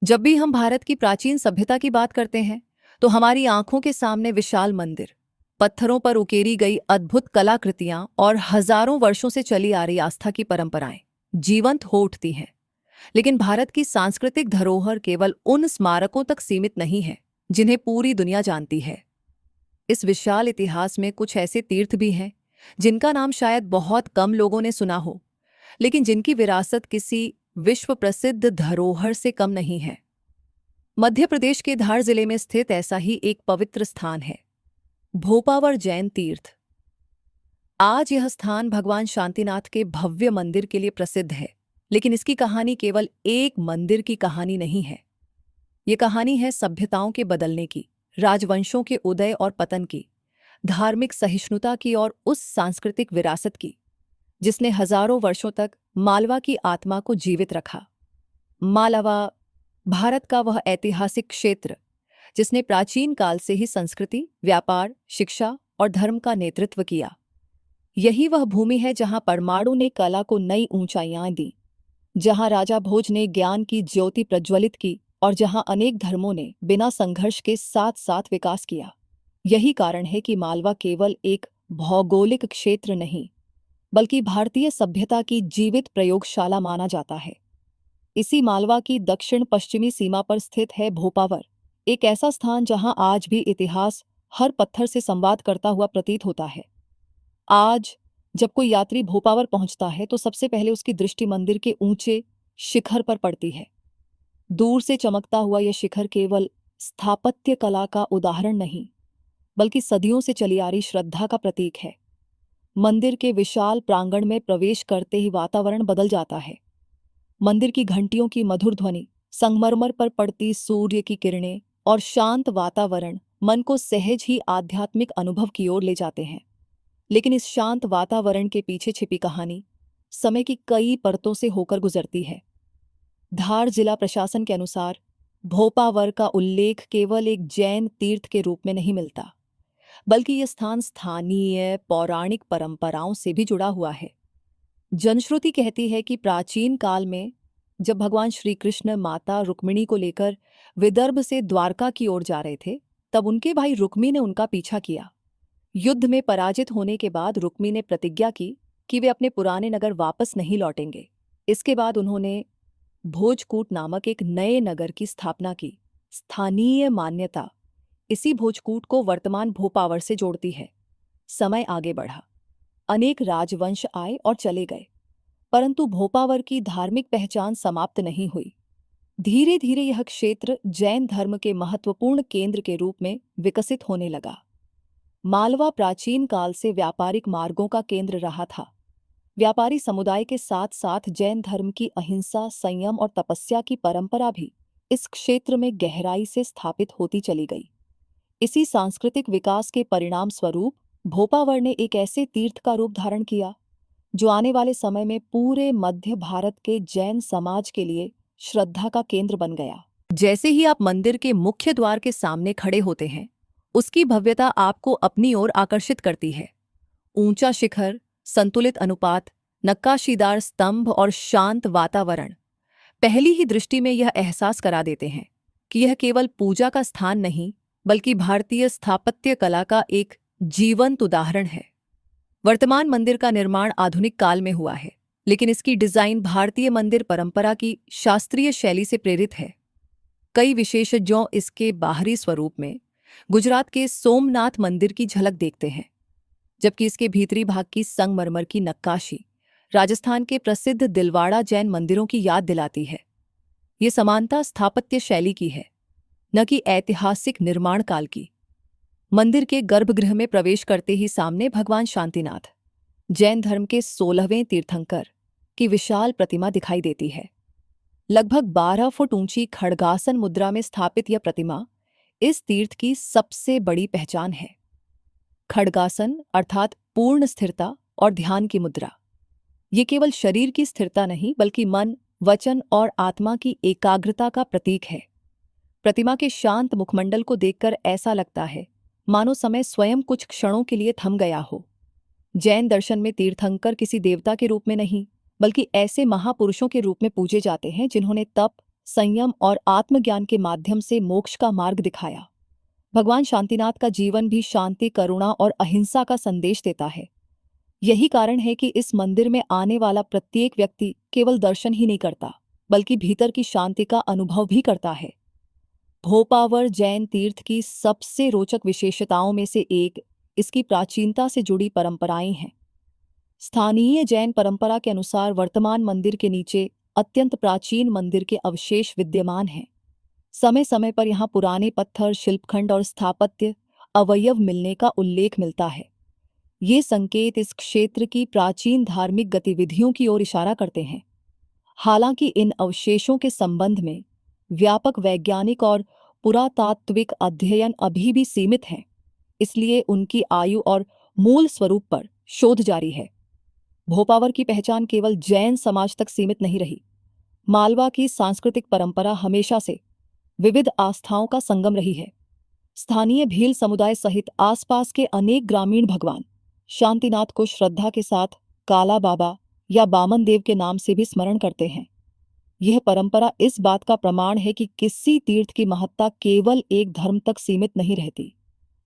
जब भी हम भारत की प्राचीन सभ्यता की बात करते हैं तो हमारी आंखों के सामने विशाल मंदिर, पत्थरों पर उकेरी गई अद्भुत कलाकृतियां और हजारों वर्षों से चली आ रही आस्था की परंपराएं जीवंत हो उठती हैं। लेकिन भारत की सांस्कृतिक धरोहर केवल उन स्मारकों तक सीमित नहीं है जिन्हें पूरी दुनिया जानती है। इस विशाल इतिहास में कुछ ऐसे तीर्थ भी हैं जिनका नाम शायद बहुत कम लोगों ने सुना हो, लेकिन जिनकी विरासत किसी विश्व प्रसिद्ध धरोहर से कम नहीं है। मध्य प्रदेश के धार जिले में स्थित ऐसा ही एक पवित्र स्थान है, भोपावर जैन तीर्थ। आज यह स्थान भगवान शांतिनाथ के भव्य मंदिर के लिए प्रसिद्ध है, लेकिन इसकी कहानी केवल एक मंदिर की कहानी नहीं है। ये कहानी है सभ्यताओं के बदलने की, राजवंशों के उदय और पतन की, धार्मिक सहिष्णुता की और उस सांस्कृतिक विरासत की जिसने हजारों वर्षों तक मालवा की आत्मा को जीवित रखा। मालवा भारत का वह ऐतिहासिक क्षेत्र जिसने प्राचीन काल से ही संस्कृति, व्यापार, शिक्षा और धर्म का नेतृत्व किया। यही वह भूमि है जहां परमाणु ने कला को नई ऊंचाइयां दी, जहां राजा भोज ने ज्ञान की ज्योति प्रज्वलित की और जहां अनेक धर्मों ने बिना संघर्ष के साथ साथ विकास किया। यही कारण है कि मालवा केवल एक भौगोलिक क्षेत्र नहीं, बल्कि भारतीय सभ्यता की जीवित प्रयोगशाला माना जाता है। इसी मालवा की दक्षिण पश्चिमी सीमा पर स्थित है भोपावर, एक ऐसा स्थान जहां आज भी इतिहास हर पत्थर से संवाद करता हुआ प्रतीत होता है। आज जब कोई यात्री भोपावर पहुंचता है तो सबसे पहले उसकी दृष्टि मंदिर के ऊंचे शिखर पर पड़ती है। दूर से चमकता हुआ यह शिखर केवल स्थापत्य कला का उदाहरण नहीं, बल्कि सदियों से चली आ रही श्रद्धा का प्रतीक है। मंदिर के विशाल प्रांगण में प्रवेश करते ही वातावरण बदल जाता है। मंदिर की घंटियों की मधुर ध्वनि, संगमरमर पर पड़ती सूर्य की किरणें और शांत वातावरण मन को सहज ही आध्यात्मिक अनुभव की ओर ले जाते हैं। लेकिन इस शांत वातावरण के पीछे छिपी कहानी समय की कई परतों से होकर गुजरती है। धार जिला प्रशासन के अनुसार भोपावर का उल्लेख केवल एक जैन तीर्थ के रूप में नहीं मिलता, बल्कि यह स्थान स्थानीय पौराणिक परंपराओं से भी जुड़ा हुआ है। जनश्रुति कहती है कि प्राचीन काल में जब भगवान श्री कृष्ण माता रुक्मिणी को लेकर विदर्भ से द्वारका की ओर जा रहे थे, तब उनके भाई रुक्मी ने उनका पीछा किया। युद्ध में पराजित होने के बाद रुक्मी ने प्रतिज्ञा की कि वे अपने पुराने नगर वापस नहीं लौटेंगे। इसके बाद उन्होंने भोजकूट नामक एक नए नगर की स्थापना की। स्थानीय मान्यता इसी भोजकूट को वर्तमान भोपावर से जोड़ती है। समय आगे बढ़ा, अनेक राजवंश आए और चले गए, परंतु भोपावर की धार्मिक पहचान समाप्त नहीं हुई। धीरे धीरे यह क्षेत्र जैन धर्म के महत्वपूर्ण केंद्र के रूप में विकसित होने लगा। मालवा प्राचीन काल से व्यापारिक मार्गों का केंद्र रहा था। व्यापारी समुदाय के साथ साथ जैन धर्म की अहिंसा, संयम और तपस्या की परंपरा भी इस क्षेत्र में गहराई से स्थापित होती चली गई। इसी सांस्कृतिक विकास के परिणाम स्वरूप भोपावर ने एक ऐसे तीर्थ का रूप धारण किया जो आने वाले समय में पूरे मध्य भारत के जैन समाज के लिए श्रद्धा का केंद्र बन गया। जैसे ही आप मंदिर के मुख्य द्वार के सामने खड़े होते हैं, उसकी भव्यता आपको अपनी ओर आकर्षित करती है। ऊंचा शिखर, संतुलित अनुपात, नक्काशीदार स्तंभ और शांत वातावरण पहली ही दृष्टि में यह एहसास करा देते हैं कि यह केवल पूजा का स्थान नहीं, बल्कि भारतीय स्थापत्य कला का एक जीवंत उदाहरण है। वर्तमान मंदिर का निर्माण आधुनिक काल में हुआ है, लेकिन इसकी डिजाइन भारतीय मंदिर परंपरा की शास्त्रीय शैली से प्रेरित है। कई विशेषज्ञों इसके बाहरी स्वरूप में गुजरात के सोमनाथ मंदिर की झलक देखते हैं, जबकि इसके भीतरी भाग की संगमरमर की नक्काशी राजस्थान के प्रसिद्ध दिलवाड़ा जैन मंदिरों की याद दिलाती है। ये समानता स्थापत्य शैली की है, न कि ऐतिहासिक निर्माण काल की। मंदिर के गर्भगृह में प्रवेश करते ही सामने भगवान शांतिनाथ, जैन धर्म के 16वें तीर्थंकर, की विशाल प्रतिमा दिखाई देती है। लगभग 12 फुट ऊंची खड्गासन मुद्रा में स्थापित यह प्रतिमा इस तीर्थ की सबसे बड़ी पहचान है। खड्गासन अर्थात पूर्ण स्थिरता और ध्यान की मुद्रा। ये केवल शरीर की स्थिरता नहीं, बल्कि मन, वचन और आत्मा की एकाग्रता का प्रतीक है। प्रतिमा के शांत मुखमंडल को देखकर ऐसा लगता है मानो समय स्वयं कुछ क्षणों के लिए थम गया हो। जैन दर्शन में तीर्थंकर किसी देवता के रूप में नहीं, बल्कि ऐसे महापुरुषों के रूप में पूजे जाते हैं जिन्होंने तप, संयम और आत्मज्ञान के माध्यम से मोक्ष का मार्ग दिखाया। भगवान शांतिनाथ का जीवन भी शांति, करुणा और अहिंसा का संदेश देता है। यही कारण है कि इस मंदिर में आने वाला प्रत्येक व्यक्ति केवल दर्शन ही नहीं करता, बल्कि भीतर की शांति का अनुभव भी करता है। भोपावर जैन तीर्थ की सबसे रोचक विशेषताओं में से एक इसकी प्राचीनता से जुड़ी परंपराएं हैं। स्थानीय जैन परंपरा के अनुसार वर्तमान मंदिर के नीचे अत्यंत प्राचीन मंदिर के अवशेष विद्यमान हैं। समय समय पर यहाँ पुराने पत्थर, शिल्पखंड और स्थापत्य अवयव मिलने का उल्लेख मिलता है। ये संकेत इस क्षेत्र की प्राचीन धार्मिक गतिविधियों की ओर इशारा करते हैं। हालांकि इन अवशेषों के संबंध में व्यापक वैज्ञानिक और पुरातात्विक अध्ययन अभी भी सीमित हैं, इसलिए उनकी आयु और मूल स्वरूप पर शोध जारी है। भोपावर की पहचान केवल जैन समाज तक सीमित नहीं रही। मालवा की सांस्कृतिक परंपरा हमेशा से विविध आस्थाओं का संगम रही है। स्थानीय भील समुदाय सहित आसपास के अनेक ग्रामीण भगवान शांतिनाथ को श्रद्धा के साथ काला बाबा या बामन देव के नाम से भी स्मरण करते हैं। यह परंपरा इस बात का प्रमाण है कि किसी तीर्थ की महत्ता केवल एक धर्म तक सीमित नहीं रहती,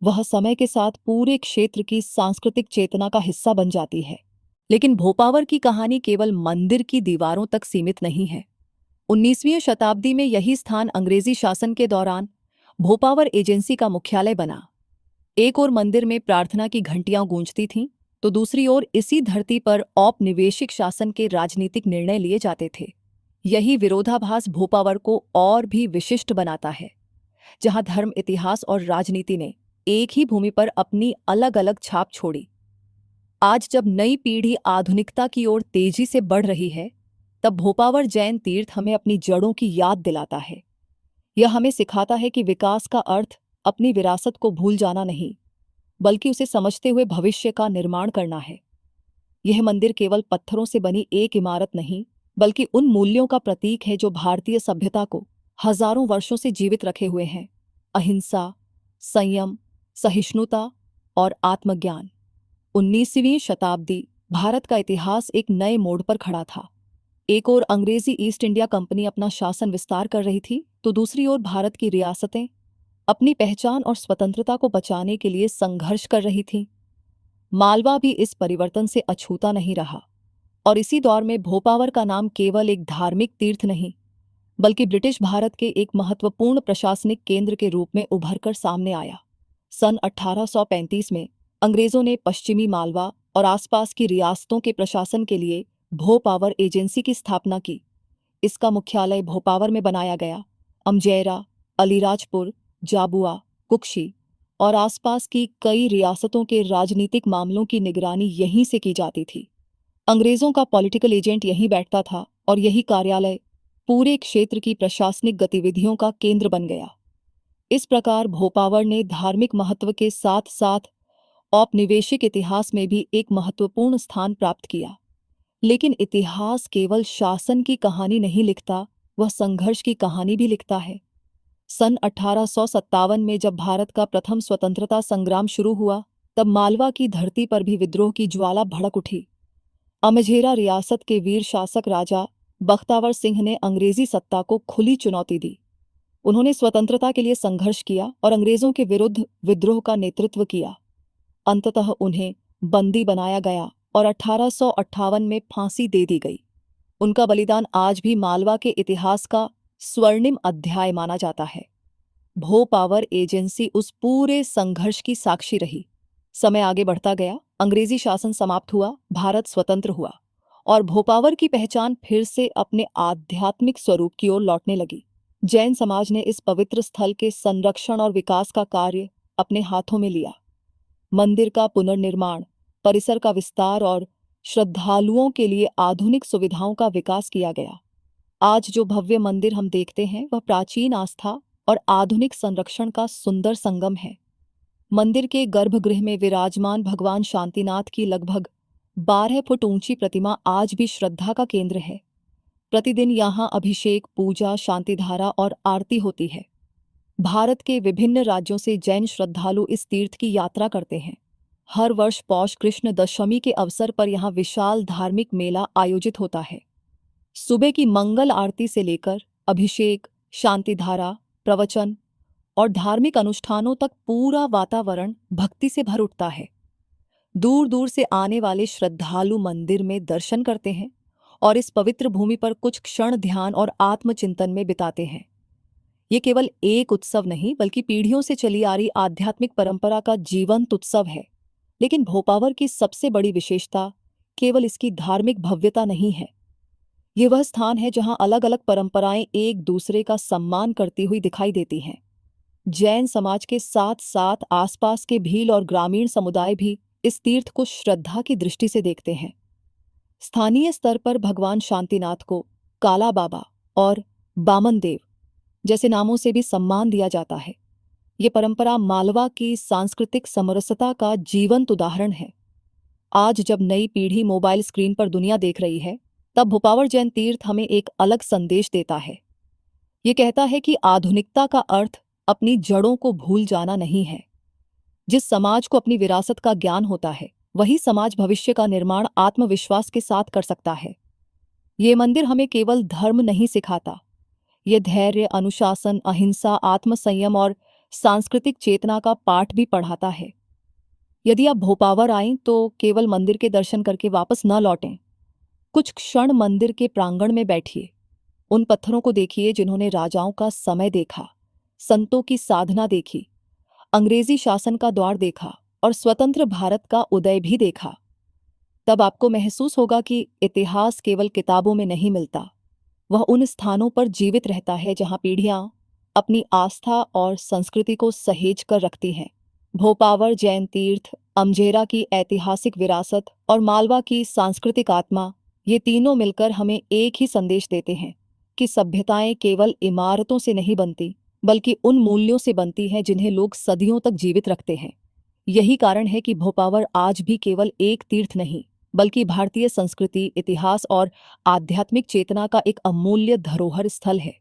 वह समय के साथ पूरे क्षेत्र की सांस्कृतिक चेतना का हिस्सा बन जाती है। लेकिन भोपावर की कहानी केवल मंदिर की दीवारों तक सीमित नहीं है। 19वीं शताब्दी में यही स्थान अंग्रेजी शासन के दौरान भोपावर एजेंसी का मुख्यालय बना। एक ओर मंदिर में प्रार्थना की घंटियां गूंजती थीं, तो दूसरी ओर इसी धरती पर औपनिवेशिक शासन के राजनीतिक निर्णय लिए जाते थे। यही विरोधाभास भोपावर को और भी विशिष्ट बनाता है। जहां धर्म, इतिहास और राजनीति ने एक ही भूमि पर अपनी अलग अलग छाप छोड़ी, आज जब नई पीढ़ी आधुनिकता की ओर तेजी से बढ़ रही है, तब भोपावर जैन तीर्थ हमें अपनी जड़ों की याद दिलाता है। यह हमें सिखाता है कि विकास का अर्थ अपनी विरासत को भूल जाना नहीं, बल्कि उसे समझते हुए भविष्य का निर्माण करना है। यह मंदिर केवल पत्थरों से बनी एक इमारत नहीं, बल्कि उन मूल्यों का प्रतीक है जो भारतीय सभ्यता को हजारों वर्षों से जीवित रखे हुए हैं: अहिंसा, संयम, सहिष्णुता और आत्मज्ञान। 19वीं शताब्दी भारत का इतिहास एक नए मोड़ पर खड़ा था। एक ओर अंग्रेजी ईस्ट इंडिया कंपनी अपना शासन विस्तार कर रही थी, तो दूसरी ओर भारत की रियासतें अपनी पहचान और स्वतंत्रता को बचाने के लिए संघर्ष कर रही थीं। मालवा भी इस परिवर्तन से अछूता नहीं रहा, और इसी दौर में भोपावर का नाम केवल एक धार्मिक तीर्थ नहीं, बल्कि ब्रिटिश भारत के एक महत्वपूर्ण प्रशासनिक केंद्र के रूप में उभरकर सामने आया। सन 1835 में अंग्रेजों ने पश्चिमी मालवा और आसपास की रियासतों के प्रशासन के लिए भोपावर एजेंसी की स्थापना की। इसका मुख्यालय भोपावर में बनाया गया। अमजेरा, अलीराजपुर, जाबुआ, कुक्षी और आसपास की कई रियासतों के राजनीतिक मामलों की निगरानी यहीं से की जाती थी। अंग्रेजों का पॉलिटिकल एजेंट यहीं बैठता था, और यही कार्यालय पूरे क्षेत्र की प्रशासनिक गतिविधियों का केंद्र बन गया। इस प्रकार भोपावर ने धार्मिक महत्व के साथ साथ औपनिवेशिक इतिहास में भी एक महत्वपूर्ण स्थान प्राप्त किया। लेकिन इतिहास केवल शासन की कहानी नहीं लिखता, वह संघर्ष की कहानी भी लिखता है। सन 1857 में जब भारत का प्रथम स्वतंत्रता संग्राम शुरू हुआ, तब मालवा की धरती पर भी विद्रोह की ज्वाला भड़क उठी। अमझेरा रियासत के वीर शासक राजा बख्तावर सिंह ने अंग्रेजी सत्ता को खुली चुनौती दी। उन्होंने स्वतंत्रता के लिए संघर्ष किया और अंग्रेजों के विरुद्ध विद्रोह का नेतृत्व किया। अंततः उन्हें बंदी बनाया गया और 1858 में फांसी दे दी गई। उनका बलिदान आज भी मालवा के इतिहास का स्वर्णिम अध्याय माना जाता है। भोपावर एजेंसी उस पूरे संघर्ष की साक्षी रही। समय आगे बढ़ता गया, अंग्रेजी शासन समाप्त हुआ, भारत स्वतंत्र हुआ, और भोपावर की पहचान फिर से अपने आध्यात्मिक स्वरूप की ओर लौटने लगी। जैन समाज ने इस पवित्र स्थल के संरक्षण और विकास का कार्य अपने हाथों में लिया। मंदिर का पुनर्निर्माण, परिसर का विस्तार और श्रद्धालुओं के लिए आधुनिक सुविधाओं का विकास किया गया। आज जो भव्य मंदिर हम देखते हैं, वह प्राचीन आस्था और आधुनिक संरक्षण का सुंदर संगम है। मंदिर के गर्भगृह में विराजमान भगवान शांतिनाथ की लगभग 12 फुट ऊंची प्रतिमा आज भी श्रद्धा का केंद्र है। प्रतिदिन यहाँ अभिषेक, पूजा, शांतिधारा और आरती होती है। भारत के विभिन्न राज्यों से जैन श्रद्धालु इस तीर्थ की यात्रा करते हैं। हर वर्ष पौष कृष्ण दशमी के अवसर पर यहाँ विशाल धार्मिक मेला आयोजित होता है। सुबह की मंगल आरती से लेकर अभिषेक, शांतिधारा, प्रवचन और धार्मिक अनुष्ठानों तक पूरा वातावरण भक्ति से भर उठता है। दूर दूर से आने वाले श्रद्धालु मंदिर में दर्शन करते हैं और इस पवित्र भूमि पर कुछ क्षण ध्यान और आत्मचिंतन में बिताते हैं। ये केवल एक उत्सव नहीं बल्कि पीढ़ियों से चली आ रही आध्यात्मिक परंपरा का जीवंत उत्सव है। लेकिन भोपावर की सबसे बड़ी विशेषता केवल इसकी धार्मिक भव्यता नहीं है। ये वह स्थान है जहां अलग अलग परंपराएं एक दूसरे का सम्मान करती हुई दिखाई देती हैं। जैन समाज के साथ साथ आसपास के भील और ग्रामीण समुदाय भी इस तीर्थ को श्रद्धा की दृष्टि से देखते हैं। स्थानीय स्तर पर भगवान शांतिनाथ को काला बाबा और बामन देव जैसे नामों से भी सम्मान दिया जाता है। ये परंपरा मालवा की सांस्कृतिक समरसता का जीवंत उदाहरण है। आज जब नई पीढ़ी मोबाइल स्क्रीन पर दुनिया देख रही है, तब भोपावर जैन तीर्थ हमें एक अलग संदेश देता है। ये कहता है कि आधुनिकता का अर्थ अपनी जड़ों को भूल जाना नहीं है। जिस समाज को अपनी विरासत का ज्ञान होता है, वही समाज भविष्य का निर्माण आत्मविश्वास के साथ कर सकता है। ये मंदिर हमें केवल धर्म नहीं सिखाता, ये धैर्य, अनुशासन, अहिंसा, आत्मसंयम और सांस्कृतिक चेतना का पाठ भी पढ़ाता है। यदि आप भोपावर आएं तो केवल मंदिर के दर्शन करके वापस न लौटें। कुछ क्षण मंदिर के प्रांगण में बैठिए। उन पत्थरों को देखिए जिन्होंने राजाओं का समय देखा, संतों की साधना देखी, अंग्रेजी शासन का द्वार देखा और स्वतंत्र भारत का उदय भी देखा। तब आपको महसूस होगा कि इतिहास केवल किताबों में नहीं मिलता, वह उन स्थानों पर जीवित रहता है जहां पीढ़ियां अपनी आस्था और संस्कृति को सहेज कर रखती हैं। भोपावर जैन तीर्थ, अमझेरा की ऐतिहासिक विरासत और मालवा की सांस्कृतिक आत्मा, ये तीनों मिलकर हमें एक ही संदेश देते हैं कि सभ्यताएं केवल इमारतों से नहीं बनती, बल्कि उन मूल्यों से बनती हैं जिन्हें लोग सदियों तक जीवित रखते हैं। यही कारण है कि भोपावर आज भी केवल एक तीर्थ नहीं, बल्कि भारतीय संस्कृति, इतिहास और आध्यात्मिक चेतना का एक अमूल्य धरोहर स्थल है।